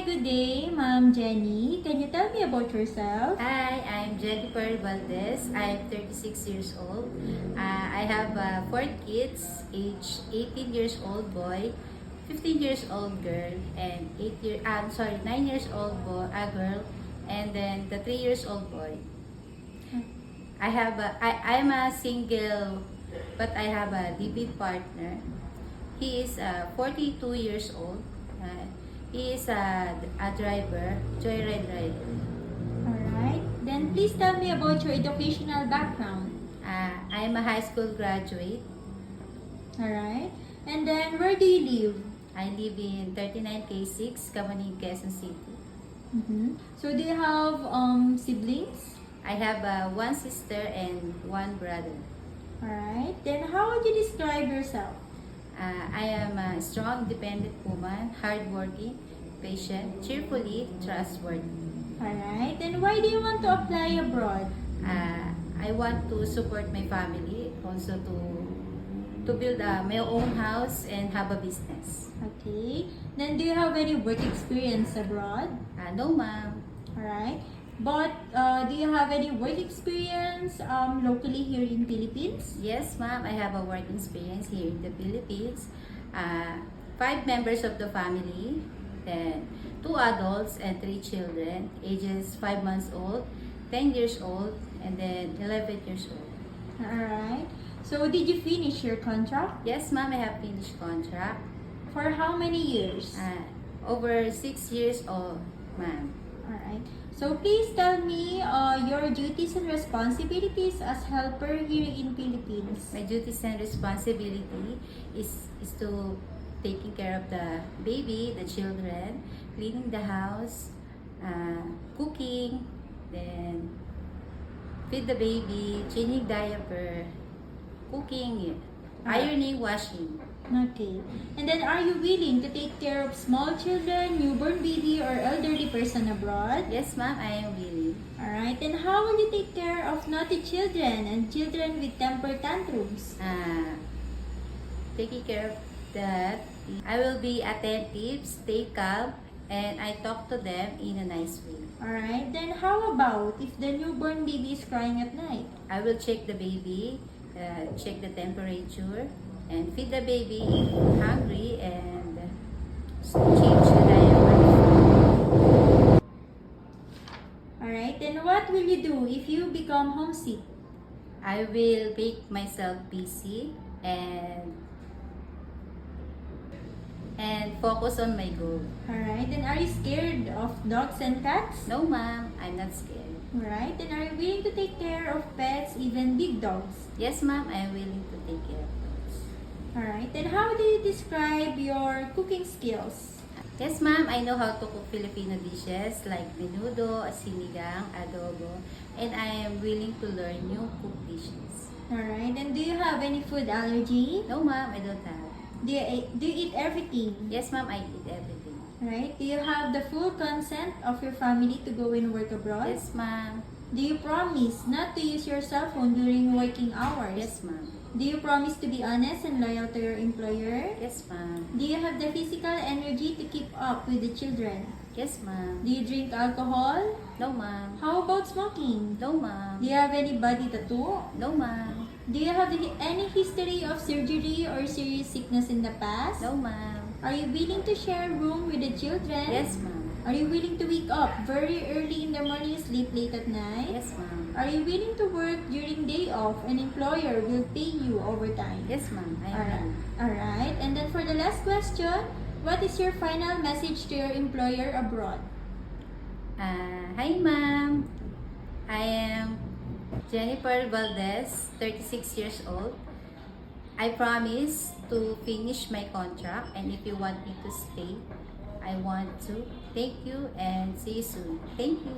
good day, Ma'am Jenny. Can you tell me about yourself? Hi, I'm Jennifer Valdez. I'm 36 years old. I have 4 kids, age 18 years old boy, 15 years old girl, and 9 years old boy, a girl, and then the 3 years old boy. I'm a single, but I have a DP partner. He is 42 years old. He is a driver, joyride driver. Alright. Then please tell me about your educational background. I am a high school graduate. Alright. And then where do you live? I live in 39K6, Kamuning, Quezon City. So do you have siblings? I have one sister and one brother. Alright. Then how would you describe yourself? I am a strong, independent woman, hardworking, patient, cheerfully, trustworthy. Alright. Then why do you want to apply abroad? I want to support my family, also to build my own house and have a business. Okay. Then do you have any work experience abroad? No, ma'am. Alright. But do you have any work experience locally here in Philippines? Yes, ma'am. I have a work experience here in the Philippines. 5 members of the family, then 2 adults and 3 children, ages 5 months old, 10 years old, and then 11 years old. Alright. So did you finish your contract? Yes, ma'am. I have finished contract. For how many years? Over 6 years old, ma'am. Alright. So please tell me your duties and responsibilities as helper here in Philippines. My duties and responsibility is to taking care of the baby, the children, cleaning the house, cooking, then feed the baby, changing diaper, cooking, ironing, washing. Okay. And then are you willing to take care of small children, newborn baby, or elderly person abroad? Yes, ma'am, I am willing. Alright. And how will you take care of naughty children and children with temper tantrums? Taking care of that, I will be attentive, stay calm, and I talk to them in a nice way. Alright. Then how about if the newborn baby is crying at night? I will check the baby, check the temperature, and feed the baby if hungry, and change the diaper. Alright, then what will you do if you become homesick? I will make myself busy and focus on my goal. Alright, then are you scared of dogs and cats? No, ma'am, I'm not scared. Alright, then are you willing to take care of pets, even big dogs? Yes, ma'am, I am willing to take care of those. Alright, then how do you describe your cooking skills? Yes, ma'am, I know how to cook Filipino dishes like menudo, sinigang, adobo, and I am willing to learn new cook dishes. Alright, then do you have any food allergy? No, ma'am, I don't have. Do you eat everything? Yes, ma'am, I eat everything. Alright, do you have the full consent of your family to go and work abroad? Yes, ma'am. Do you promise not to use your cell phone during working hours? Yes, ma'am. Do you promise to be honest and loyal to your employer? Yes, ma'am. Do you have the physical energy to keep up with the children? Yes, ma'am. Do you drink alcohol? No, ma'am. How about smoking? No, ma'am. Do you have any body tattoo? No, ma'am. Do you have any history of surgery or serious sickness in the past? No, ma'am. Are you willing to share a room with the children? Yes, ma'am. Are you willing to wake up very early in the morning and sleep late at night? Yes, ma'am. Are you willing to work during day off and employer will pay you overtime? Yes, ma'am. I am Alright. willing. Alright. And then for the last question, what is your final message to your employer abroad? Hi, ma'am. I am Jennifer Valdez, 36 years old. I promise to finish my contract, and if you want me to stay, I want to. Thank you and see you soon. Thank you.